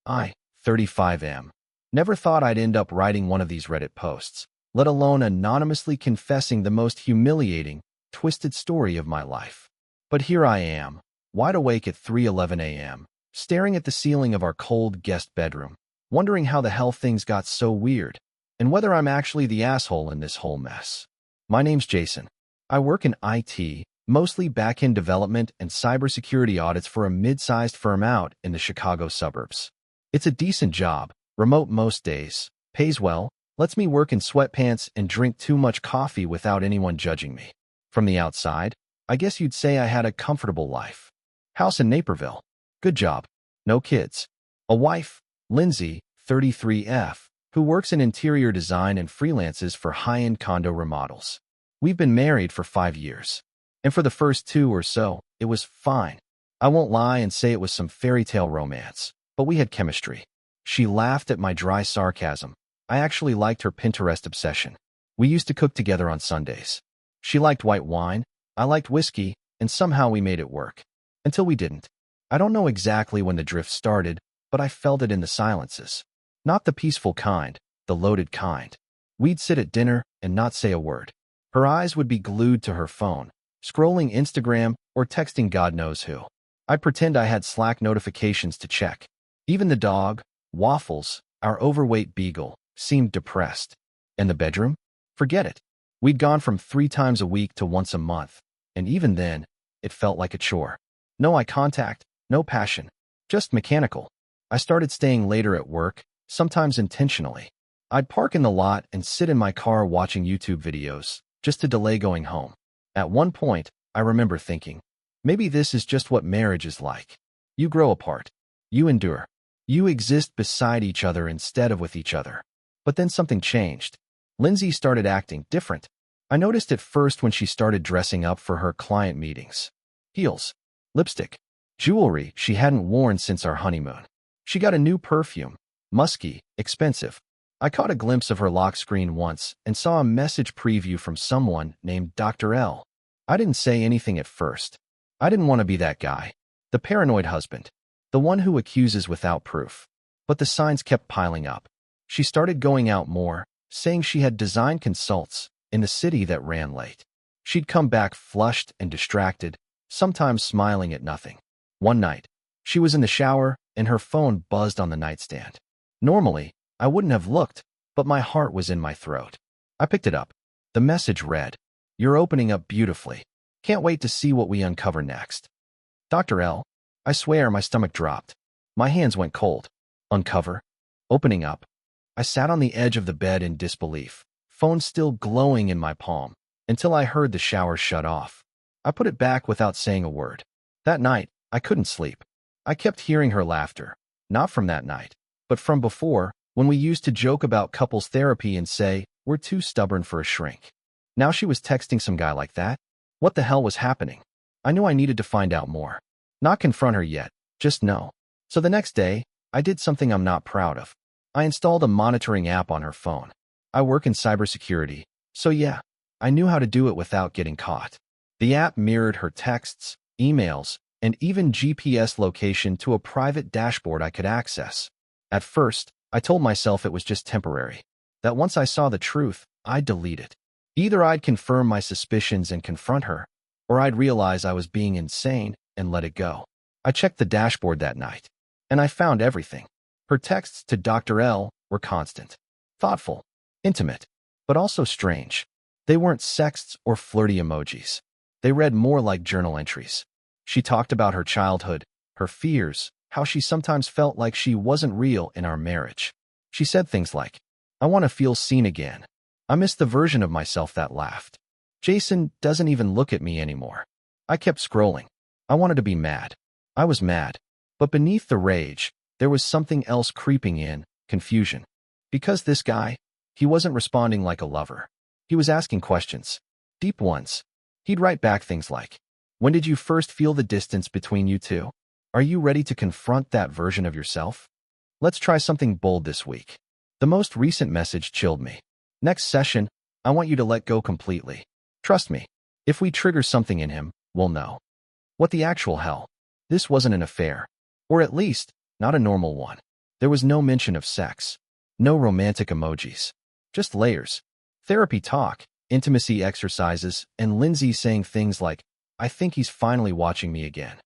I, 35 am. Never thought I'd end up writing one of these Reddit posts, let alone anonymously confessing the most humiliating, twisted story of my life. But here I am, wide awake at 3:11 a.m., staring at the ceiling of our cold guest bedroom, wondering how the hell things got so weird, and whether I'm actually the asshole in this whole mess. My name's Jason. I work in IT, mostly back-end development and cybersecurity audits for a mid-sized firm out in the Chicago suburbs. It's a decent job, remote most days, pays well, lets me work in sweatpants and drink too much coffee without anyone judging me. From the outside, I guess you'd say I had a comfortable life. House in Naperville. Good job. No kids. A wife, Lindsay, 33F, who works in interior design and freelances for high-end condo remodels. We've been married for 5 years. And for the first 2 or so, it was fine. I won't lie and say it was some fairy tale romance, but we had chemistry. She laughed at my dry sarcasm. I actually liked her Pinterest obsession. We used to cook together on Sundays. She liked white wine, I liked whiskey, and somehow we made it work. Until we didn't. I don't know exactly when the drift started, but I felt it in the silences. Not the peaceful kind, the loaded kind. We'd sit at dinner and not say a word. Her eyes would be glued to her phone, scrolling Instagram or texting God knows who. I'd pretend I had Slack notifications to check. Even the dog, Waffles, our overweight beagle, seemed depressed. And the bedroom? Forget it. We'd gone from 3 times a week to once a month, and even then, it felt like a chore. No eye contact, no passion, just mechanical. I started staying later at work, sometimes intentionally. I'd park in the lot and sit in my car watching YouTube videos, just to delay going home. At one point, I remember thinking, maybe this is just what marriage is like. You grow apart. You endure. You exist beside each other instead of with each other. But then something changed. Lindsay started acting different. I noticed it first when she started dressing up for her client meetings. Heels, lipstick, jewelry she hadn't worn since our honeymoon. She got a new perfume, musky, expensive. I caught a glimpse of her lock screen once and saw a message preview from someone named Dr. L. I didn't say anything at first. I didn't want to be that guy, the paranoid husband, the one who accuses without proof. But the signs kept piling up. She started going out more, saying she had design consults in the city that ran late. She'd come back flushed and distracted, sometimes smiling at nothing. One night, she was in the shower and her phone buzzed on the nightstand. Normally, I wouldn't have looked, but my heart was in my throat. I picked it up. The message read, "You're opening up beautifully. Can't wait to see what we uncover next." Dr. L. I swear my stomach dropped. My hands went cold. Uncover? Opening up? I sat on the edge of the bed in disbelief, phone still glowing in my palm, until I heard the shower shut off. I put it back without saying a word. That night, I couldn't sleep. I kept hearing her laughter, not from that night, but from before, when we used to joke about couples therapy and say, we're too stubborn for a shrink. Now she was texting some guy like that? What the hell was happening? I knew I needed to find out more. Not confront her yet, just know. So the next day, I did something I'm not proud of. I installed a monitoring app on her phone. I work in cybersecurity, so yeah, I knew how to do it without getting caught. The app mirrored her texts, emails, and even GPS location to a private dashboard I could access. At first, I told myself it was just temporary, that once I saw the truth, I'd delete it. Either I'd confirm my suspicions and confront her, or I'd realize I was being insane and let it go. I checked the dashboard that night, and I found everything. Her texts to Dr. L were constant, thoughtful, intimate, but also strange. They weren't sexts or flirty emojis. They read more like journal entries. She talked about her childhood, her fears, how she sometimes felt like she wasn't real in our marriage. She said things like, I want to feel seen again. I miss the version of myself that laughed. Jason doesn't even look at me anymore. I kept scrolling. I wanted to be mad. I was mad. But beneath the rage, there was something else creeping in, confusion. Because this guy, he wasn't responding like a lover. He was asking questions. Deep ones. He'd write back things like, when did you first feel the distance between you two? Are you ready to confront that version of yourself? Let's try something bold this week. The most recent message chilled me. Next session, I want you to let go completely. Trust me. If we trigger something in him, we'll know. What the actual hell? This wasn't an affair. Or at least, not a normal one. There was no mention of sex, no romantic emojis, just layers, therapy talk, intimacy exercises, and Lindsay saying things like, "I think he's finally watching me again."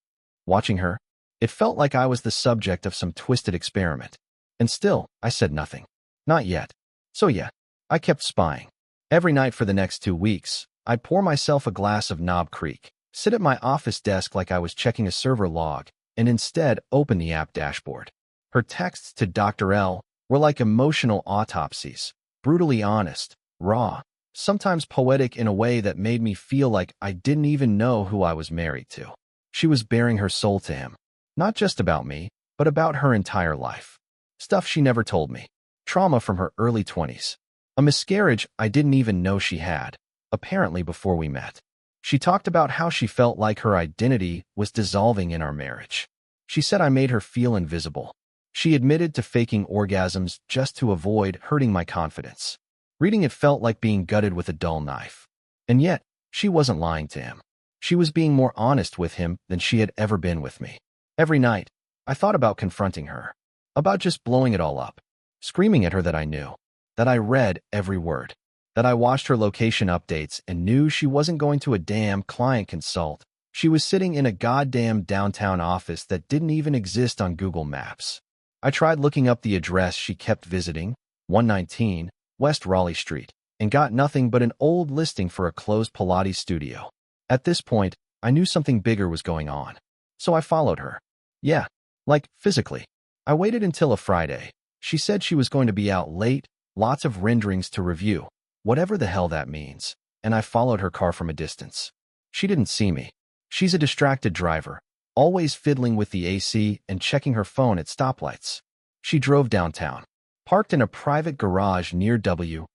Watching her, it felt like I was the subject of some twisted experiment. And still, I said nothing. Not yet. So yeah, I kept spying. Every night for the next 2 weeks, I'd pour myself a glass of Knob Creek, sit at my office desk like I was checking a server log, and instead open the app dashboard. Her texts to Dr. L were like emotional autopsies, brutally honest, raw, sometimes poetic in a way that made me feel like I didn't even know who I was married to. She was baring her soul to him, not just about me, but about her entire life. Stuff she never told me. Trauma from her early 20s. A miscarriage I didn't even know she had, apparently before we met. She talked about how she felt like her identity was dissolving in our marriage. She said I made her feel invisible. She admitted to faking orgasms just to avoid hurting my confidence. Reading it felt like being gutted with a dull knife. And yet, she wasn't lying to him. She was being more honest with him than she had ever been with me. Every night, I thought about confronting her, about just blowing it all up, screaming at her that I knew, that I read every word, that I watched her location updates and knew she wasn't going to a damn client consult. She was sitting in a goddamn downtown office that didn't even exist on Google Maps. I tried looking up the address she kept visiting, 119 West Raleigh Street, and got nothing but an old listing for a closed Pilates studio. At this point, I knew something bigger was going on. So I followed her. Yeah, like physically. I waited until a Friday. She said she was going to be out late, lots of renderings to review, whatever the hell that means, and I followed her car from a distance. She didn't see me. She's a distracted driver, always fiddling with the AC and checking her phone at stoplights. She drove downtown, parked in a private garage near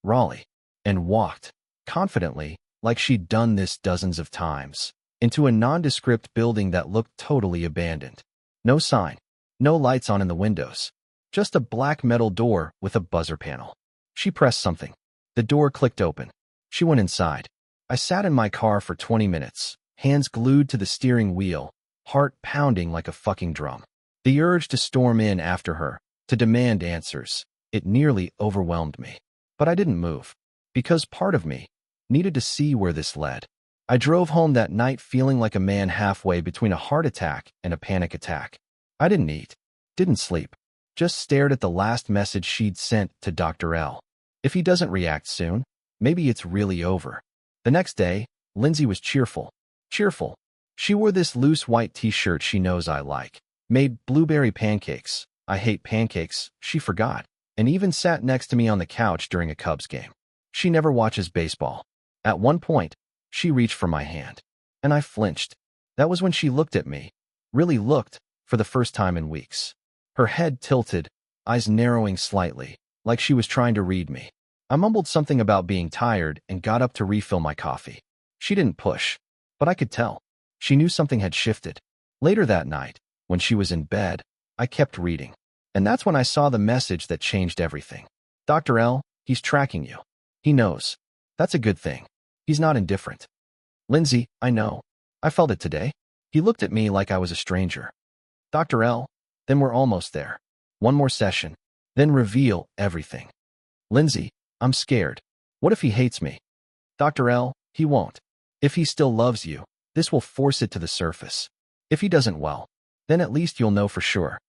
Raleigh, and walked, confidently, like she'd done this dozens of times, into a nondescript building that looked totally abandoned. No sign, no lights on in the windows, just a black metal door with a buzzer panel. She pressed something. The door clicked open. She went inside. I sat in my car for 20 minutes, hands glued to the steering wheel, heart pounding like a fucking drum. The urge to storm in after her, to demand answers, it nearly overwhelmed me. But I didn't move, because part of me needed to see where this led. I drove home that night feeling like a man halfway between a heart attack and a panic attack. I didn't eat, didn't sleep, just stared at the last message she'd sent to Dr. L. If he doesn't react soon, maybe it's really over. The next day, Lindsay was cheerful. Cheerful. She wore this loose white t-shirt she knows I like, made blueberry pancakes. I hate pancakes, she forgot, and even sat next to me on the couch during a Cubs game. She never watches baseball. At one point, she reached for my hand, and I flinched. That was when she looked at me, really looked, for the first time in weeks. Her head tilted, eyes narrowing slightly, like she was trying to read me. I mumbled something about being tired and got up to refill my coffee. She didn't push, but I could tell. She knew something had shifted. Later that night, when she was in bed, I kept reading. And that's when I saw the message that changed everything. Dr. L, he's tracking you. He knows. That's a good thing. He's not indifferent. Lindsay, I know. I felt it today. He looked at me like I was a stranger. Dr. L, then we're almost there. One more session. Then reveal everything. Lindsay, I'm scared. What if he hates me? Dr. L, he won't. If he still loves you, this will force it to the surface. If he doesn't, well, then at least you'll know for sure.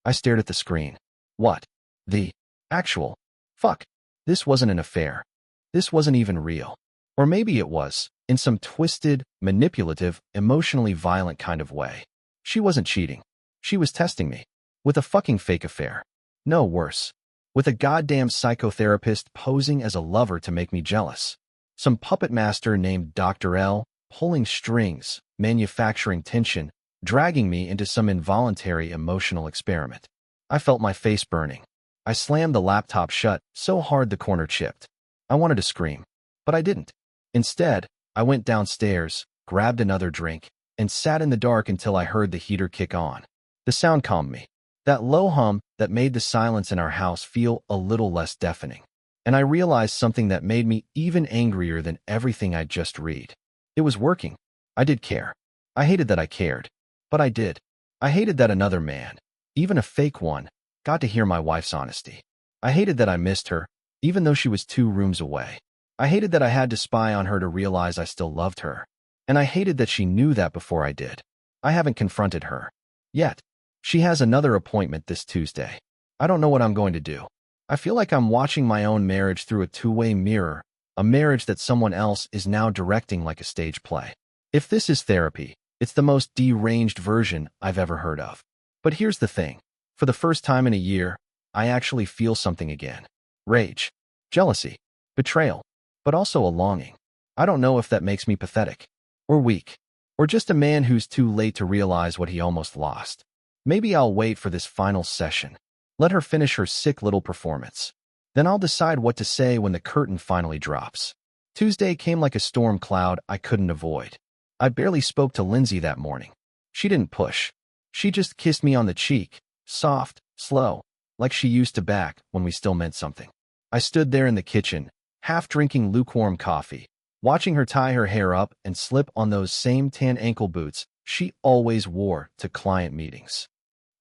I stared at the screen. What? The actual fuck. This wasn't an affair. This wasn't even real. Or maybe it was, in some twisted, manipulative, emotionally violent kind of way. She wasn't cheating. She was testing me. With a fucking fake affair. No, worse. With a goddamn psychotherapist posing as a lover to make me jealous. Some puppet master named Dr. L, pulling strings, manufacturing tension, dragging me into some involuntary emotional experiment. I felt my face burning. I slammed the laptop shut so hard the corner chipped. I wanted to scream, but I didn't. Instead, I went downstairs, grabbed another drink, and sat in the dark until I heard the heater kick on. The sound calmed me. That low hum that made the silence in our house feel a little less deafening. And I realized something that made me even angrier than everything I'd just read. It was working. I did care. I hated that I cared. But I did. I hated that another man, even a fake one, got to hear my wife's honesty. I hated that I missed her, even though she was 2 rooms away. I hated that I had to spy on her to realize I still loved her. And I hated that she knew that before I did. I haven't confronted her yet. She has another appointment this Tuesday. I don't know what I'm going to do. I feel like I'm watching my own marriage through a two-way mirror, a marriage that someone else is now directing like a stage play. If this is therapy, it's the most deranged version I've ever heard of. But here's the thing. For the first time in a year, I actually feel something again. Rage, jealousy, betrayal, but also a longing. I don't know if that makes me pathetic, or weak, or just a man who's too late to realize what he almost lost. Maybe I'll wait for this final session. Let her finish her sick little performance. Then I'll decide what to say when the curtain finally drops. Tuesday came like a storm cloud I couldn't avoid. I barely spoke to Lindsay that morning. She didn't push. She just kissed me on the cheek, soft, slow, like she used to back when we still meant something. I stood there in the kitchen, half drinking lukewarm coffee, watching her tie her hair up and slip on those same tan ankle boots she always wore to client meetings.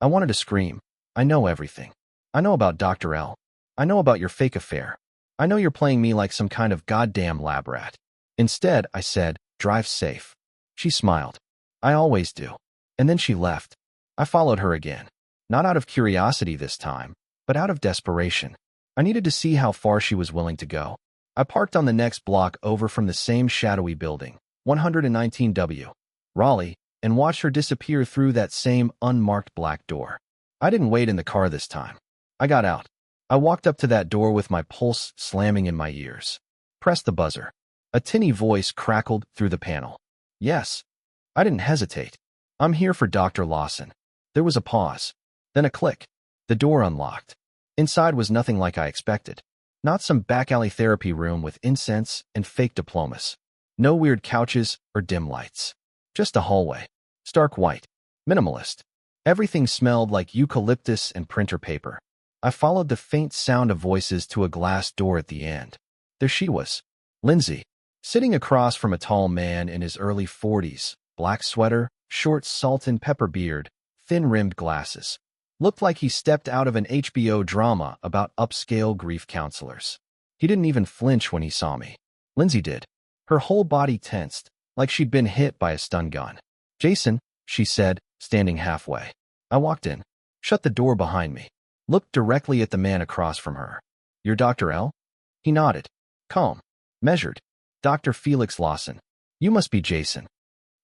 I wanted to scream. I know everything. I know about Dr. L. I know about your fake affair. I know you're playing me like some kind of goddamn lab rat. Instead, I said, drive safe. She smiled. I always do. And then she left. I followed her again. Not out of curiosity this time, but out of desperation. I needed to see how far she was willing to go. I parked on the next block over from the same shadowy building, 119W, Raleigh, and watched her disappear through that same unmarked black door. I didn't wait in the car this time. I got out. I walked up to that door with my pulse slamming in my ears. Pressed the buzzer. A tinny voice crackled through the panel. Yes. I didn't hesitate. I'm here for Dr. Lawson. There was a pause. Then a click. The door unlocked. Inside was nothing like I expected. Not some back-alley therapy room with incense and fake diplomas. No weird couches or dim lights. Just a hallway. Stark white. Minimalist. Everything smelled like eucalyptus and printer paper. I followed the faint sound of voices to a glass door at the end. There she was. Lindsay. Sitting across from a tall man in his early 40s. Black sweater, short salt and pepper beard, thin-rimmed glasses. Looked like he stepped out of an HBO drama about upscale grief counselors. He didn't even flinch when he saw me. Lindsay did. Her whole body tensed, like she'd been hit by a stun gun. Jason, she said, standing halfway. I walked in, shut the door behind me, looked directly at the man across from her. You're Dr. L? He nodded. Calm. Measured. Dr. Felix Lawson. You must be Jason.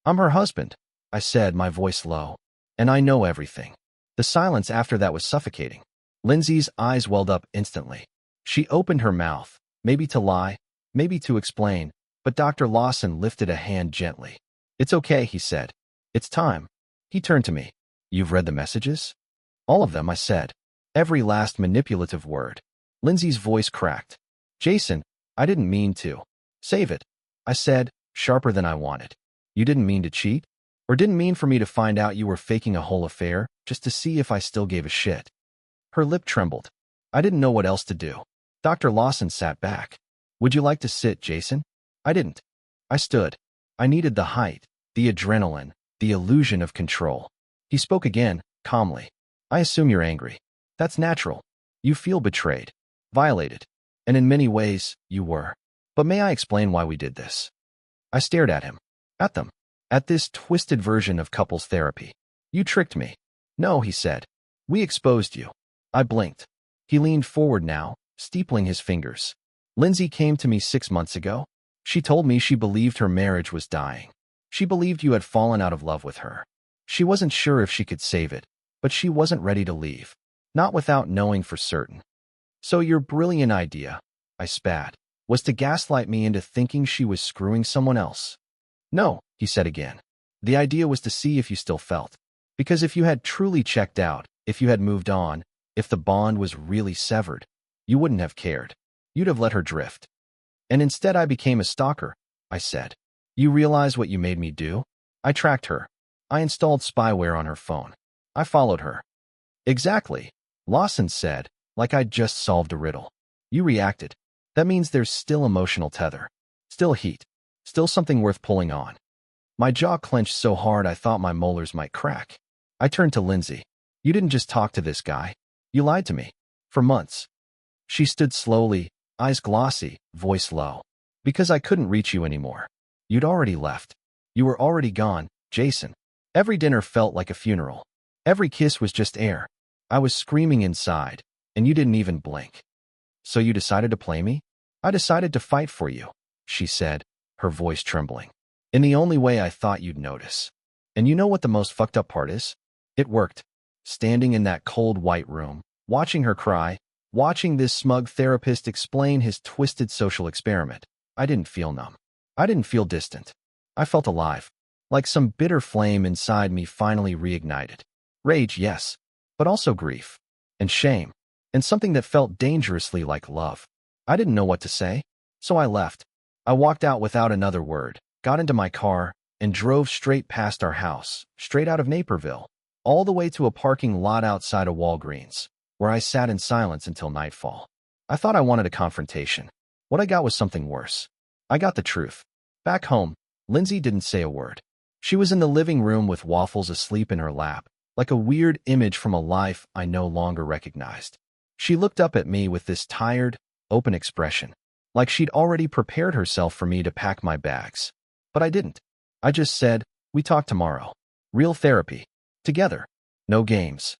I'm her husband, I said, my voice low. And I know everything. The silence after that was suffocating. Lindsay's eyes welled up instantly. She opened her mouth, maybe to lie, maybe to explain, but Dr. Lawson lifted a hand gently. It's okay, he said. It's time. He turned to me. You've read the messages? All of them, I said. Every last manipulative word. Lindsay's voice cracked. Jason, I didn't mean to. Save it, I said, sharper than I wanted. You didn't mean to cheat? Or didn't mean for me to find out you were faking a whole affair, just to see if I still gave a shit? Her lip trembled. I didn't know what else to do. Dr. Lawson sat back. Would you like to sit, Jason? I didn't. I stood. I needed the height, the adrenaline, the illusion of control. He spoke again, calmly. I assume you're angry. That's natural. You feel betrayed, violated. And in many ways, you were. But may I explain why we did this? I stared at him. At them. At this twisted version of couples therapy. You tricked me. No, he said. We exposed you. I blinked. He leaned forward now, steepling his fingers. Lindsay came to me 6 months ago. She told me she believed her marriage was dying. She believed you had fallen out of love with her. She wasn't sure if she could save it, but she wasn't ready to leave. Not without knowing for certain. So your brilliant idea, I spat, was to gaslight me into thinking she was screwing someone else. No, he said again. The idea was to see if you still felt. Because if you had truly checked out, if you had moved on, if the bond was really severed, you wouldn't have cared. You'd have let her drift. And instead I became a stalker, I said. You realize what you made me do? I tracked her. I installed spyware on her phone. I followed her. Exactly, Lawson said, like I'd just solved a riddle. You reacted. That means there's still emotional tether. Still heat. Still something worth pulling on. My jaw clenched so hard I thought my molars might crack. I turned to Lindsay. You didn't just talk to this guy. You lied to me. For months. She stood slowly, eyes glossy, voice low. Because I couldn't reach you anymore. You'd already left. You were already gone, Jason. Every dinner felt like a funeral. Every kiss was just air. I was screaming inside, and you didn't even blink. So you decided to play me? I decided to fight for you, she said, her voice trembling. In the only way I thought you'd notice. And you know what the most fucked up part is? It worked. Standing in that cold white room, watching her cry, watching this smug therapist explain his twisted social experiment, I didn't feel numb. I didn't feel distant. I felt alive, like some bitter flame inside me finally reignited. Rage, yes, but also grief, and shame, and something that felt dangerously like love. I didn't know what to say, so I left. I walked out without another word, got into my car, and drove straight past our house, straight out of Naperville, all the way to a parking lot outside of Walgreens, where I sat in silence until nightfall. I thought I wanted a confrontation. What I got was something worse. I got the truth. Back home, Lindsay didn't say a word. She was in the living room with waffles asleep in her lap, like a weird image from a life I no longer recognized. She looked up at me with this tired, open expression, like she'd already prepared herself for me to pack my bags. But I didn't. I just said, we talk tomorrow. Real therapy. Together. No games.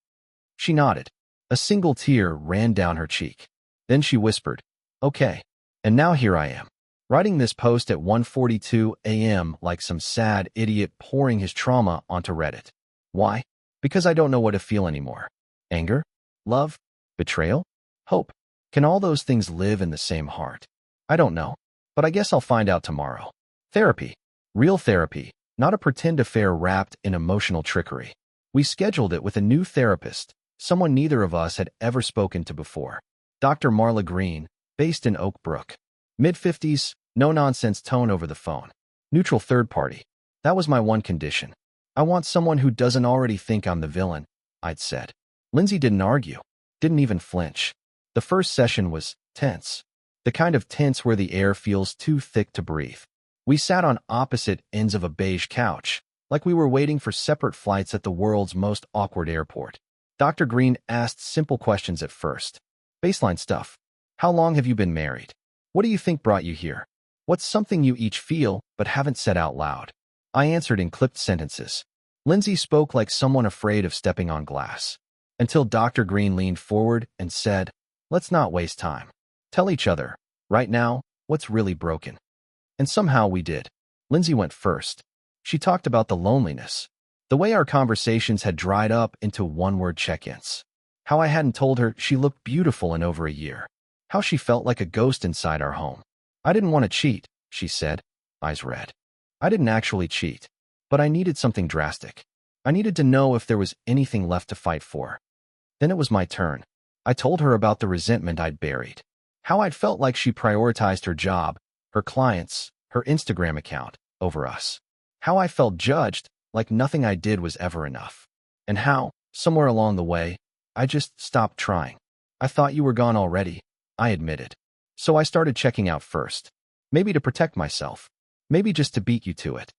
She nodded. A single tear ran down her cheek. Then she whispered, okay. And now here I am, writing this post at 1:42 a.m. like some sad idiot pouring his trauma onto Reddit. Why? Because I don't know what to feel anymore. Anger? Love? Betrayal? Hope? Can all those things live in the same heart? I don't know, but I guess I'll find out tomorrow. Therapy. Real therapy, not a pretend affair wrapped in emotional trickery. We scheduled it with a new therapist, someone neither of us had ever spoken to before. Dr. Marla Green, based in Oak Brook. Mid-50s, no-nonsense tone over the phone. Neutral third party. That was my one condition. I want someone who doesn't already think I'm the villain, I'd said. Lindsay didn't argue, didn't even flinch. The first session was tense. The kind of tense where the air feels too thick to breathe. We sat on opposite ends of a beige couch, like we were waiting for separate flights at the world's most awkward airport. Dr. Green asked simple questions at first. Baseline stuff. How long have you been married? What do you think brought you here? What's something you each feel but haven't said out loud? I answered in clipped sentences. Lindsay spoke like someone afraid of stepping on glass. Until Dr. Green leaned forward and said, let's not waste time. Tell each other, right now, what's really broken. And somehow we did. Lindsay went first. She talked about the loneliness, the way our conversations had dried up into one-word check-ins, how I hadn't told her she looked beautiful in over a year, how she felt like a ghost inside our home. I didn't want to cheat, she said, eyes red. I didn't actually cheat, but I needed something drastic. I needed to know if there was anything left to fight for. Then it was my turn. I told her about the resentment I'd buried, how I'd felt like she prioritized her job, her clients, her Instagram account, over us. How I felt judged, like nothing I did was ever enough. And how, somewhere along the way, I just stopped trying. I thought you were gone already, I admitted. So I started checking out first. Maybe to protect myself. Maybe just to beat you to it.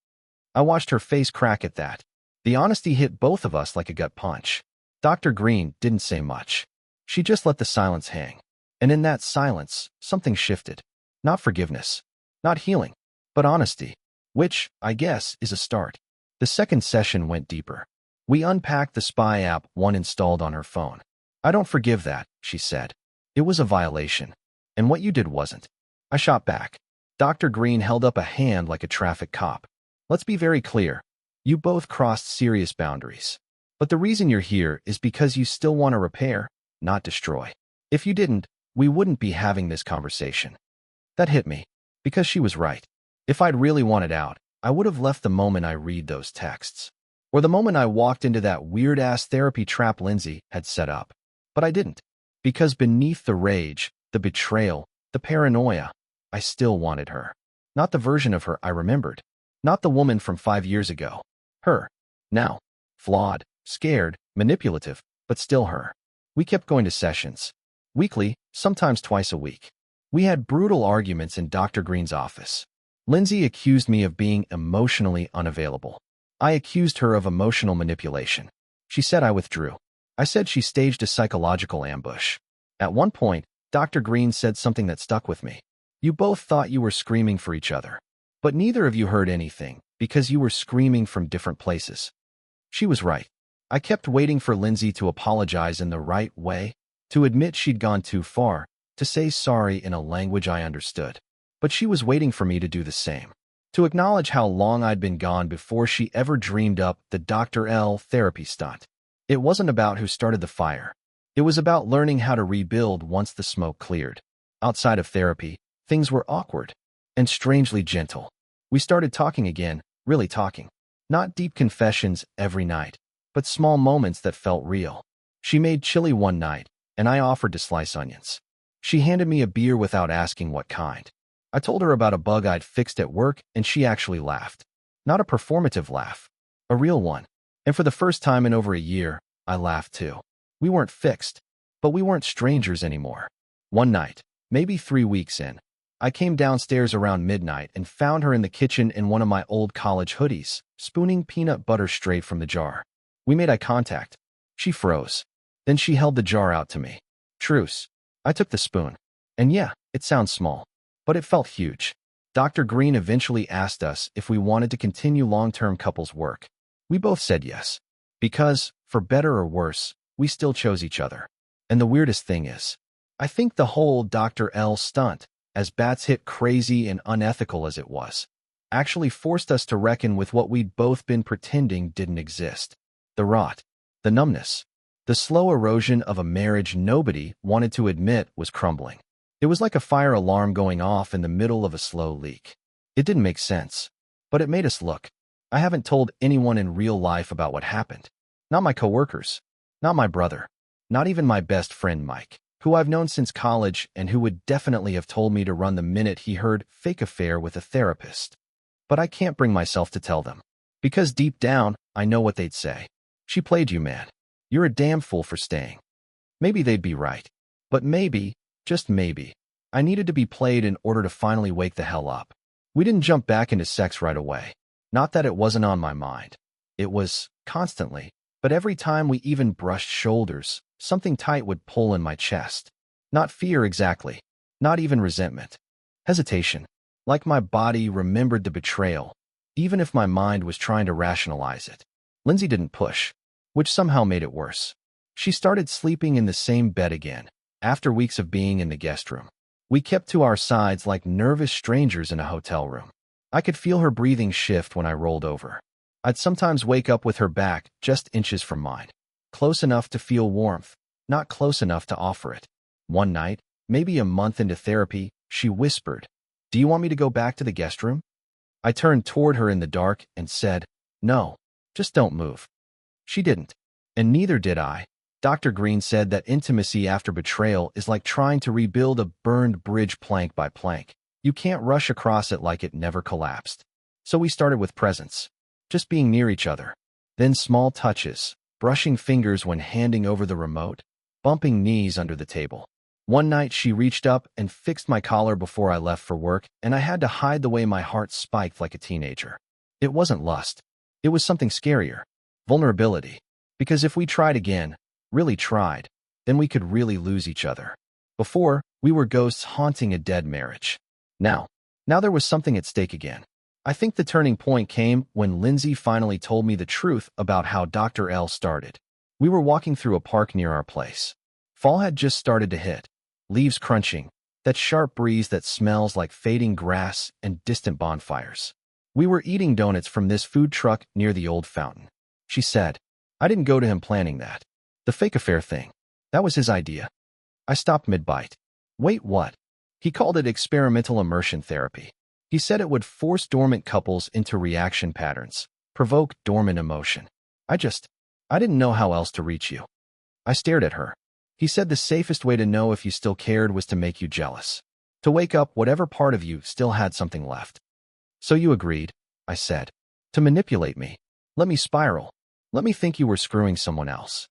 I watched her face crack at that. The honesty hit both of us like a gut punch. Dr. Green didn't say much. She just let the silence hang. And in that silence, something shifted. Not forgiveness. Not healing. But honesty. Which, I guess, is a start. The second session went deeper. We unpacked the spy app one installed on her phone. I don't forgive that, she said. It was a violation. And what you did wasn't. I shot back. Dr. Green held up a hand like a traffic cop. Let's be very clear. You both crossed serious boundaries. But the reason you're here is because you still want to repair, not destroy. If you didn't, we wouldn't be having this conversation. That hit me. Because she was right. If I'd really wanted out, I would have left the moment I read those texts. Or the moment I walked into that weird-ass therapy trap Lindsay had set up. But I didn't. Because beneath the rage, the betrayal, the paranoia, I still wanted her. Not the version of her I remembered. Not the woman from 5 years ago. Her. Now. Flawed, scared, manipulative, but still her. We kept going to sessions. Weekly, sometimes twice a week. We had brutal arguments in Dr. Green's office. Lindsay accused me of being emotionally unavailable. I accused her of emotional manipulation. She said I withdrew. I said she staged a psychological ambush. At one point, Dr. Green said something that stuck with me. You both thought you were screaming for each other, but neither of you heard anything because you were screaming from different places. She was right. I kept waiting for Lindsay to apologize in the right way, to admit she'd gone too far, to say sorry in a language I understood. But she was waiting for me to do the same, to acknowledge how long I'd been gone before she ever dreamed up the Dr. L therapy stunt. It wasn't about who started the fire. It was about learning how to rebuild once the smoke cleared. Outside of therapy, things were awkward and strangely gentle. We started talking again, really talking. Not deep confessions every night, but small moments that felt real. She made chili one night, and I offered to slice onions. She handed me a beer without asking what kind. I told her about a bug I'd fixed at work, and she actually laughed. Not a performative laugh, a real one. And for the first time in over a year, I laughed too. We weren't fixed, but we weren't strangers anymore. One night, maybe 3 weeks in, I came downstairs around midnight and found her in the kitchen in one of my old college hoodies, spooning peanut butter straight from the jar. We made eye contact. She froze. Then she held the jar out to me. Truce. I took the spoon. And yeah, it sounds small, but it felt huge. Dr. Green eventually asked us if we wanted to continue long-term couples work. We both said yes. Because, for better or worse, we still chose each other. And the weirdest thing is, I think the whole Dr. L stunt, as bats hit crazy and unethical as it was, actually forced us to reckon with what we'd both been pretending didn't exist. The rot, the numbness, the slow erosion of a marriage nobody wanted to admit was crumbling. It was like a fire alarm going off in the middle of a slow leak. It didn't make sense, but it made us look. I haven't told anyone in real life about what happened. Not my coworkers, not my brother, not even my best friend Mike, who I've known since college and who would definitely have told me to run the minute he heard fake affair with a therapist. But I can't bring myself to tell them, because deep down, I know what they'd say. She played you, man. You're a damn fool for staying. Maybe they'd be right. But maybe, just maybe, I needed to be played in order to finally wake the hell up. We didn't jump back into sex right away. Not that it wasn't on my mind. It was, constantly. But every time we even brushed shoulders, something tight would pull in my chest. Not fear exactly. Not even resentment. Hesitation. Like my body remembered the betrayal, even if my mind was trying to rationalize it. Lindsay didn't push, which somehow made it worse. She started sleeping in the same bed again, after weeks of being in the guest room. We kept to our sides like nervous strangers in a hotel room. I could feel her breathing shift when I rolled over. I'd sometimes wake up with her back just inches from mine, close enough to feel warmth, not close enough to offer it. One night, maybe a month into therapy, she whispered, "Do you want me to go back to the guest room?" I turned toward her in the dark and said, "No, just don't move." She didn't, and neither did I. Dr. Green said that intimacy after betrayal is like trying to rebuild a burned bridge plank by plank. You can't rush across it like it never collapsed. So we started with presence, just being near each other. Then small touches, brushing fingers when handing over the remote, bumping knees under the table. One night she reached up and fixed my collar before I left for work, and I had to hide the way my heart spiked like a teenager. It wasn't lust. It was something scarier. Vulnerability. Because if we tried again, really tried, then we could really lose each other. Before, we were ghosts haunting a dead marriage. Now there was something at stake again. I think the turning point came when Lindsay finally told me the truth about how Dr. L started. We were walking through a park near our place. Fall had just started to hit. Leaves crunching, that sharp breeze that smells like fading grass and distant bonfires. We were eating donuts from this food truck near the old fountain. She said, "I didn't go to him planning that. The fake affair thing. That was his idea." I stopped mid-bite. Wait, what? He called it experimental immersion therapy. He said it would force dormant couples into reaction patterns, provoke dormant emotion. I didn't know how else to reach you. I stared at her. He said the safest way to know if you still cared was to make you jealous. To wake up whatever part of you still had something left. "So you agreed," I said. "To manipulate me. Let me spiral. Let me think you were screwing someone else."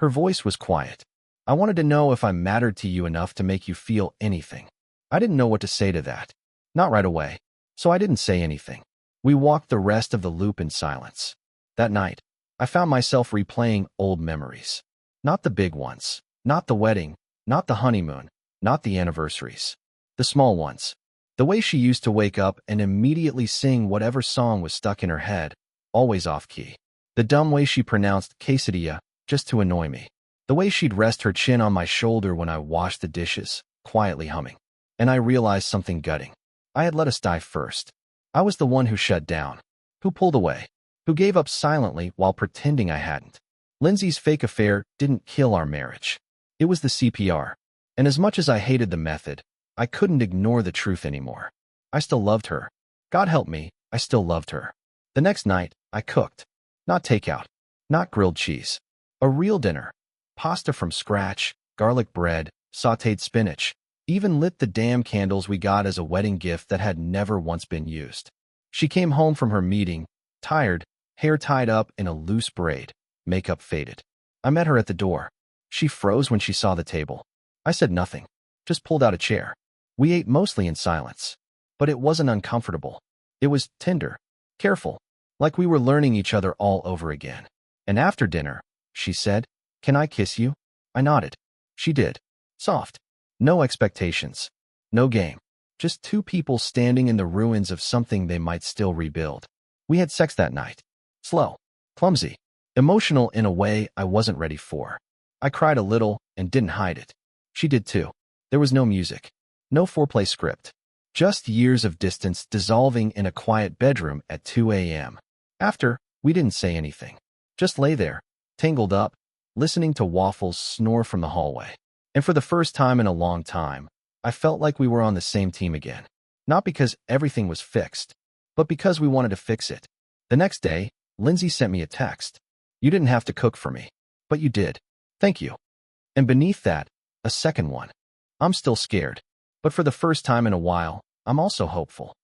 Her voice was quiet. "I wanted to know if I mattered to you enough to make you feel anything." I didn't know what to say to that. Not right away. So I didn't say anything. We walked the rest of the loop in silence. That night, I found myself replaying old memories. Not the big ones. Not the wedding. Not the honeymoon. Not the anniversaries. The small ones. The way she used to wake up and immediately sing whatever song was stuck in her head, always off-key. The dumb way she pronounced quesadilla just to annoy me. The way she'd rest her chin on my shoulder when I washed the dishes, quietly humming. And I realized something gutting. I had let us die first. I was the one who shut down, who pulled away, who gave up silently while pretending I hadn't. Lindsay's fake affair didn't kill our marriage. It was the CPR. And as much as I hated the method, I couldn't ignore the truth anymore. I still loved her. God help me, I still loved her. The next night, I cooked. Not takeout. Not grilled cheese. A real dinner. Pasta from scratch, garlic bread, sautéed spinach. Even lit the damn candles we got as a wedding gift that had never once been used. She came home from her meeting, tired, hair tied up in a loose braid, makeup faded. I met her at the door. She froze when she saw the table. I said nothing, just pulled out a chair. We ate mostly in silence. But it wasn't uncomfortable. It was tender, careful, like we were learning each other all over again. And after dinner, she said, "Can I kiss you?" I nodded. She did. Soft. No expectations. No game. Just two people standing in the ruins of something they might still rebuild. We had sex that night. Slow. Clumsy. Emotional in a way I wasn't ready for. I cried a little and didn't hide it. She did too. There was no music. No foreplay script. Just years of distance dissolving in a quiet bedroom at 2 a.m. After, we didn't say anything. Just lay there, tangled up, listening to Waffles snore from the hallway. And for the first time in a long time, I felt like we were on the same team again. Not because everything was fixed, but because we wanted to fix it. The next day, Lindsay sent me a text. "You didn't have to cook for me, but you did. Thank you." And beneath that, a second one. "I'm still scared, but for the first time in a while, I'm also hopeful."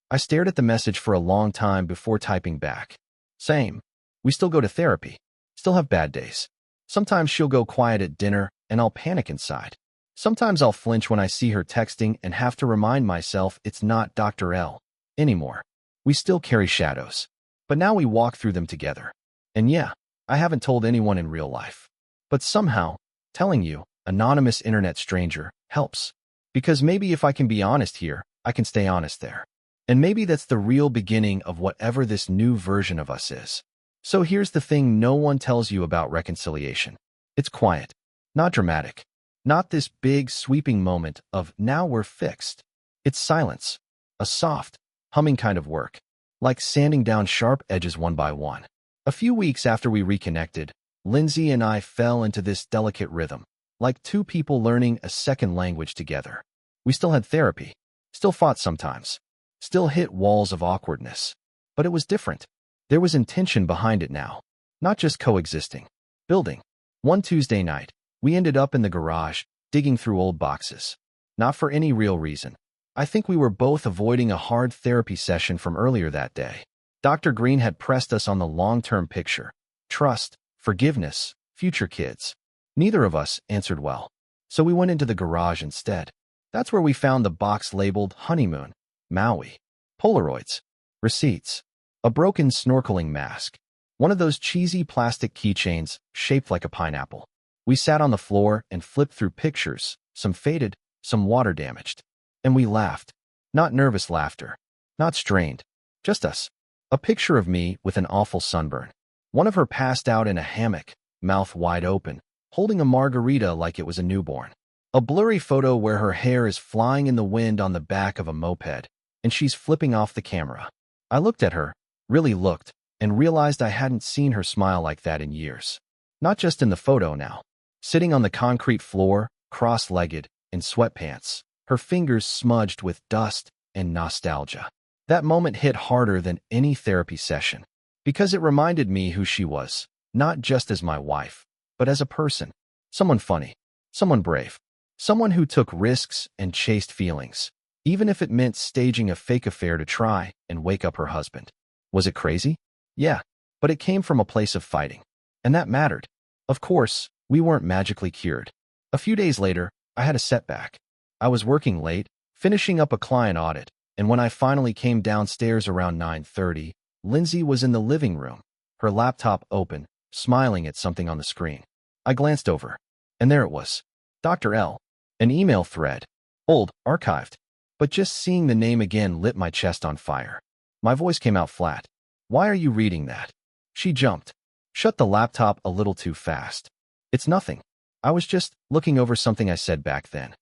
I stared at the message for a long time before typing back. Same. We still go to therapy. Still have bad days. Sometimes she'll go quiet at dinner and I'll panic inside. Sometimes I'll flinch when I see her texting and have to remind myself it's not Dr. L anymore. We still carry shadows, but now we walk through them together. And yeah, I haven't told anyone in real life. But somehow, telling you, anonymous internet stranger, helps. Because maybe if I can be honest here, I can stay honest there. And maybe that's the real beginning of whatever this new version of us is. So here's the thing no one tells you about reconciliation. It's quiet. Not dramatic. Not this big, sweeping moment of, now we're fixed. It's silence. A soft, humming kind of work. Like sanding down sharp edges one by one. A few weeks after we reconnected, Lindsay and I fell into this delicate rhythm. Like two people learning a second language together. We still had therapy. Still fought sometimes. Still hit walls of awkwardness. But it was different. There was intention behind it now. Not just coexisting. Building. One Tuesday night, we ended up in the garage, digging through old boxes. Not for any real reason. I think we were both avoiding a hard therapy session from earlier that day. Dr. Green had pressed us on the long-term picture. Trust, forgiveness, future kids. Neither of us answered well. So we went into the garage instead. That's where we found the box labeled Honeymoon, Maui, Polaroids, receipts, a broken snorkeling mask, one of those cheesy plastic keychains shaped like a pineapple. We sat on the floor and flipped through pictures, some faded, some water-damaged. And we laughed. Not nervous laughter. Not strained. Just us. A picture of me with an awful sunburn. One of her passed out in a hammock, mouth wide open, holding a margarita like it was a newborn. A blurry photo where her hair is flying in the wind on the back of a moped, and she's flipping off the camera. I looked at her, really looked, and realized I hadn't seen her smile like that in years. Not just in the photo now. Sitting on the concrete floor, cross-legged, in sweatpants, her fingers smudged with dust and nostalgia. That moment hit harder than any therapy session, because it reminded me who she was, not just as my wife, but as a person. Someone funny, someone brave, someone who took risks and chased feelings, even if it meant staging a fake affair to try and wake up her husband. Was it crazy? Yeah, but it came from a place of fighting, and that mattered. Of course, we weren't magically cured. A few days later, I had a setback. I was working late, finishing up a client audit, and when I finally came downstairs around 9:30, Lindsay was in the living room, her laptop open, smiling at something on the screen. I glanced over, and there it was. Dr. L. An email thread. Old, archived. But just seeing the name again lit my chest on fire. My voice came out flat. Why are you reading that? She jumped. Shut the laptop a little too fast. It's nothing. I was just looking over something I said back then.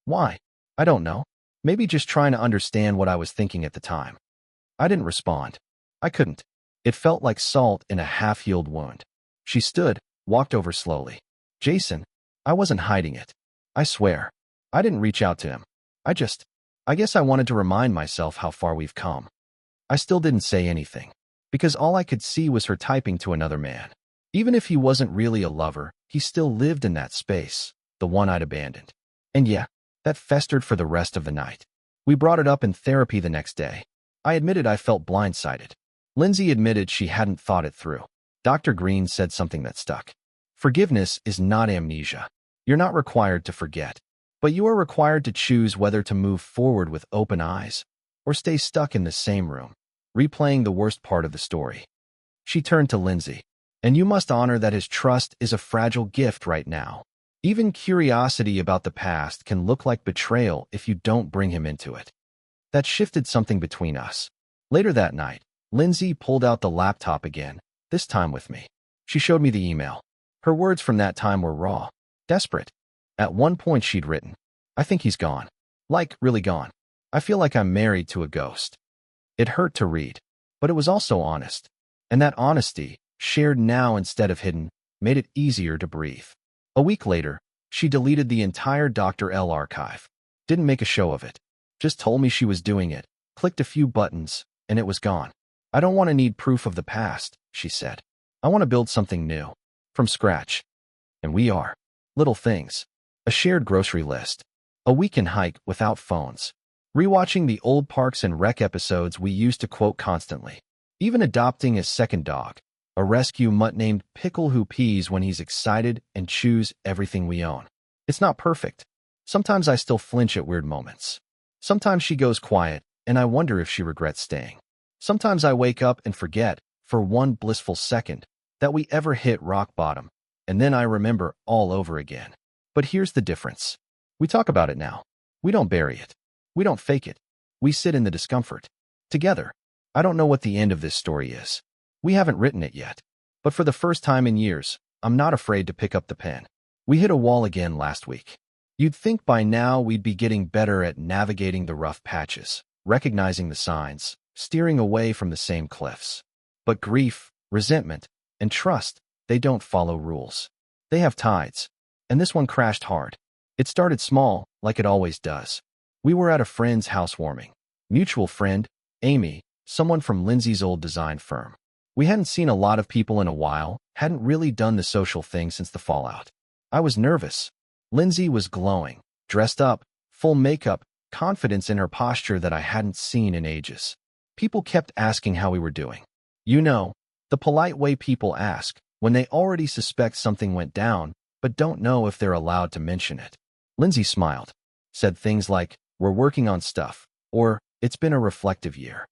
Why? I don't know. Maybe just trying to understand what I was thinking at the time. I didn't respond. I couldn't. It felt like salt in a half-healed wound. She stood, walked over slowly. Jason, I wasn't hiding it. I swear. I didn't reach out to him. I guess I wanted to remind myself how far we've come. I still didn't say anything, because all I could see was her typing to another man. Even if he wasn't really a lover, he still lived in that space, the one I'd abandoned. And yeah, that festered for the rest of the night. We brought it up in therapy the next day. I admitted I felt blindsided. Lindsay admitted she hadn't thought it through. Dr. Green said something that stuck. Forgiveness is not amnesia. You're not required to forget, but you are required to choose whether to move forward with open eyes or stay stuck in the same room, replaying the worst part of the story. She turned to Lindsay. And you must honor that his trust is a fragile gift right now. Even curiosity about the past can look like betrayal if you don't bring him into it. That shifted something between us. Later that night, Lindsay pulled out the laptop again, this time with me. She showed me the email. Her words from that time were raw, desperate. At one point she'd written, I think he's gone. Like, really gone. I feel like I'm married to a ghost. It hurt to read, but it was also honest. And that honesty, shared now instead of hidden, made it easier to breathe. A week later, she deleted the entire Dr. L archive. Didn't make a show of it. Just told me she was doing it, clicked a few buttons, and it was gone. I don't want to need proof of the past, she said. I want to build something new. From scratch. And we are. Little things. A shared grocery list. A weekend hike without phones. Rewatching the old Parks and Rec episodes we used to quote constantly. Even adopting a second dog. A rescue mutt named Pickle who pees when he's excited and chews everything we own. It's not perfect. Sometimes I still flinch at weird moments. Sometimes she goes quiet, and I wonder if she regrets staying. Sometimes I wake up and forget, for one blissful second, that we ever hit rock bottom, and then I remember all over again. But here's the difference. We talk about it now. We don't bury it. We don't fake it. We sit in the discomfort. Together. I don't know what the end of this story is. We haven't written it yet. But for the first time in years, I'm not afraid to pick up the pen. We hit a wall again last week. You'd think by now we'd be getting better at navigating the rough patches, recognizing the signs, steering away from the same cliffs. But grief, resentment, and trust, they don't follow rules. They have tides. And this one crashed hard. It started small, like it always does. We were at a friend's housewarming. Mutual friend, Amy, someone from Lindsay's old design firm. We hadn't seen a lot of people in a while, hadn't really done the social thing since the fallout. I was nervous. Lindsay was glowing, dressed up, full makeup, confidence in her posture that I hadn't seen in ages. People kept asking how we were doing. You know, the polite way people ask, when they already suspect something went down, but don't know if they're allowed to mention it. Lindsay smiled, said things like, we're working on stuff, or, it's been a reflective year.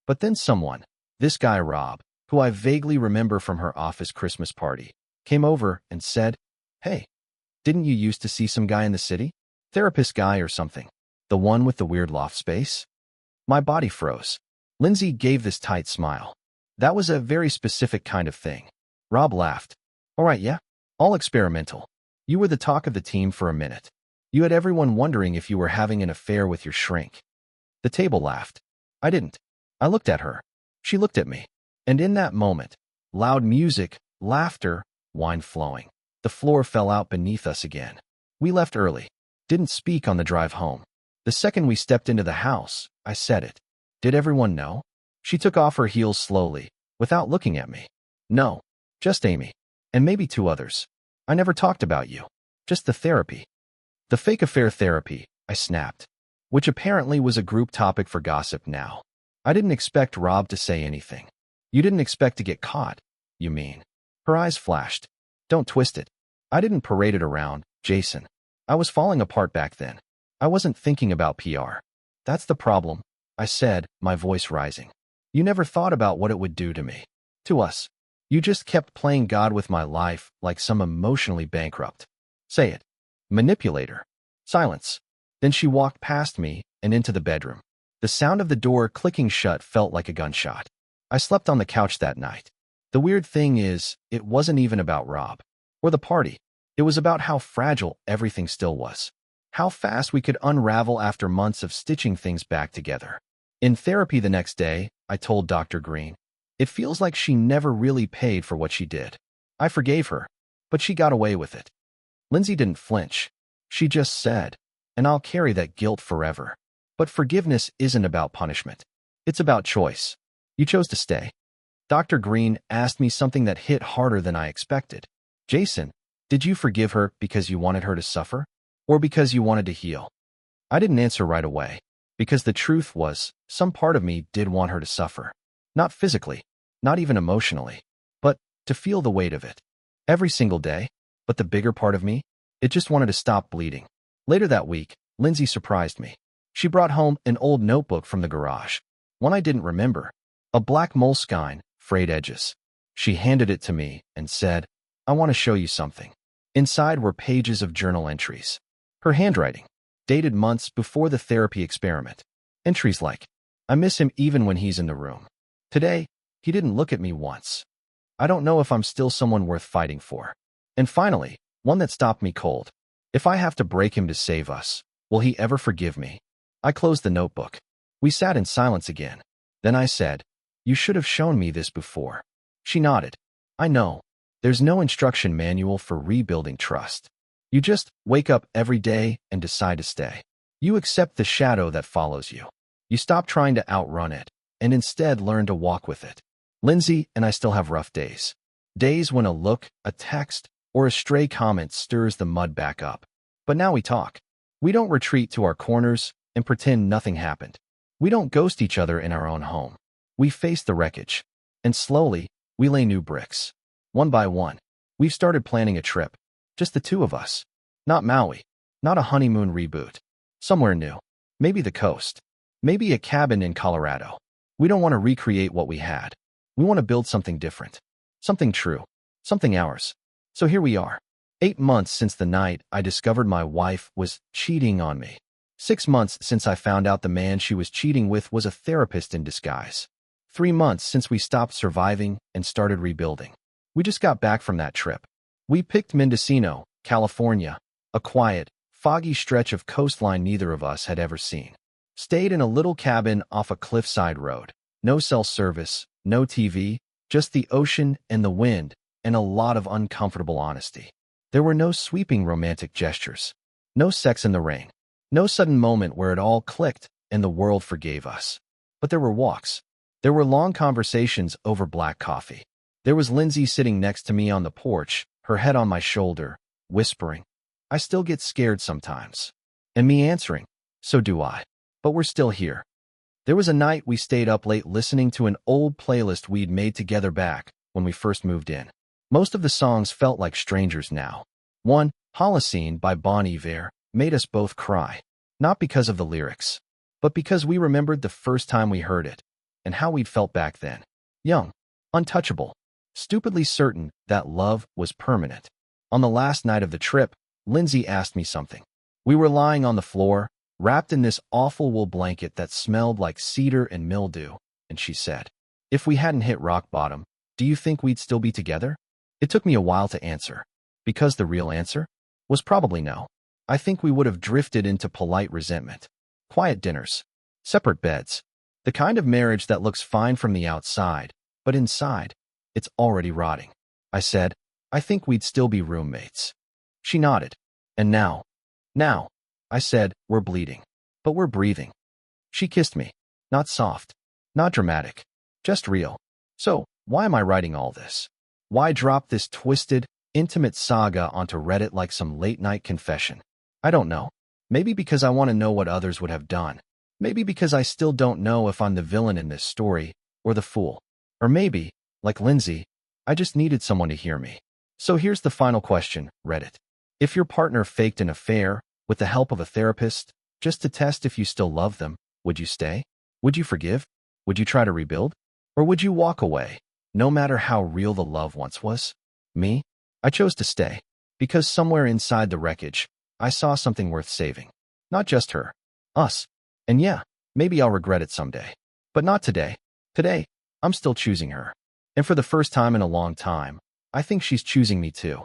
But then someone, this guy Rob, who I vaguely remember from her office Christmas party, came over and said, hey, didn't you used to see some guy in the city? Therapist guy or something. The one with the weird loft space? My body froze. Lindsay gave this tight smile. That was a very specific kind of thing. Rob laughed. All right, yeah. All experimental. You were the talk of the team for a minute. You had everyone wondering if you were having an affair with your shrink. The table laughed. I didn't. I looked at her. She looked at me. And in that moment, loud music, laughter, wine flowing. The floor fell out beneath us again. We left early. Didn't speak on the drive home. The second we stepped into the house, I said it. Did everyone know? She took off her heels slowly, without looking at me. No, just Amy. And maybe two others. I never talked about you. Just the therapy. The fake affair therapy, I snapped. Which apparently was a group topic for gossip now. I didn't expect Rob to say anything. You didn't expect to get caught, you mean? Her eyes flashed. Don't twist it. I didn't parade it around, Jason. I was falling apart back then. I wasn't thinking about PR. That's the problem, I said, my voice rising. You never thought about what it would do to me. To us. You just kept playing God with my life like some emotionally bankrupt. Say it. Manipulator. Silence. Then she walked past me and into the bedroom. The sound of the door clicking shut felt like a gunshot. I slept on the couch that night. The weird thing is, it wasn't even about Rob or the party. It was about how fragile everything still was. How fast we could unravel after months of stitching things back together. In therapy the next day, I told Dr. Green, it feels like she never really paid for what she did. I forgave her, but she got away with it. Lindsay didn't flinch. She just said, and I'll carry that guilt forever. But forgiveness isn't about punishment. It's about choice. You chose to stay. Dr. Green asked me something that hit harder than I expected. Jason, did you forgive her because you wanted her to suffer? Or because you wanted to heal? I didn't answer right away, because the truth was, some part of me did want her to suffer. Not physically, not even emotionally, but to feel the weight of it. Every single day. But the bigger part of me, it just wanted to stop bleeding. Later that week, Lindsay surprised me. She brought home an old notebook from the garage. One I didn't remember. A black moleskine, frayed edges. She handed it to me and said, I want to show you something. Inside were pages of journal entries. Her handwriting, dated months before the therapy experiment. Entries like, I miss him even when he's in the room. Today, he didn't look at me once. I don't know if I'm still someone worth fighting for. And finally, one that stopped me cold. If I have to break him to save us, will he ever forgive me? I closed the notebook. We sat in silence again. Then I said, you should have shown me this before. She nodded. I know. There's no instruction manual for rebuilding trust. You just wake up every day and decide to stay. You accept the shadow that follows you. You stop trying to outrun it, and instead learn to walk with it. Lindsay and I still have rough days. Days when a look, a text, or a stray comment stirs the mud back up. But now we talk. We don't retreat to our corners and pretend nothing happened. We don't ghost each other in our own home. We face the wreckage. And slowly, we lay new bricks. One by one, we've started planning a trip. Just the two of us. Not Maui. Not a honeymoon reboot. Somewhere new. Maybe the coast. Maybe a cabin in Colorado. We don't want to recreate what we had. We want to build something different. Something true. Something ours. So here we are. 8 months since the night I discovered my wife was cheating on me. 6 months since I found out the man she was cheating with was a therapist in disguise. 3 months since we stopped surviving and started rebuilding. We just got back from that trip. We picked Mendocino, California, a quiet, foggy stretch of coastline neither of us had ever seen. Stayed in a little cabin off a cliffside road. No cell service, no TV, just the ocean and the wind, and a lot of uncomfortable honesty. There were no sweeping romantic gestures. No sex in the rain. No sudden moment where it all clicked and the world forgave us. But there were walks. There were long conversations over black coffee. There was Lindsay sitting next to me on the porch, her head on my shoulder, whispering, I still get scared sometimes. And me answering, so do I. But we're still here. There was a night we stayed up late listening to an old playlist we'd made together back when we first moved in. Most of the songs felt like strangers now. One, Holocene by Bon Iver, made us both cry. Not because of the lyrics, but because we remembered the first time we heard it and how we'd felt back then. Young, untouchable, stupidly certain that love was permanent. On the last night of the trip, Lindsay asked me something. We were lying on the floor, wrapped in this awful wool blanket that smelled like cedar and mildew, and she said, if we hadn't hit rock bottom, do you think we'd still be together? It took me a while to answer, because the real answer was probably no. I think we would have drifted into polite resentment. Quiet dinners, separate beds, the kind of marriage that looks fine from the outside, but inside, it's already rotting. I said, I think we'd still be roommates. She nodded. And now, I said, we're bleeding, but we're breathing. She kissed me. Not soft, not dramatic, just real. So, why am I writing all this? Why drop this twisted, intimate saga onto Reddit like some late-night confession? I don't know. Maybe because I want to know what others would have done. Maybe because I still don't know if I'm the villain in this story, or the fool. Or maybe, like Lindsay, I just needed someone to hear me. So here's the final question, Reddit. If your partner faked an affair, with the help of a therapist, just to test if you still love them, would you stay? Would you forgive? Would you try to rebuild? Or would you walk away, No matter how real the love once was. Me? I chose to stay. Because somewhere inside the wreckage, I saw something worth saving. Not just her. Us. And yeah, maybe I'll regret it someday. But not today. Today, I'm still choosing her. And for the first time in a long time, I think she's choosing me too.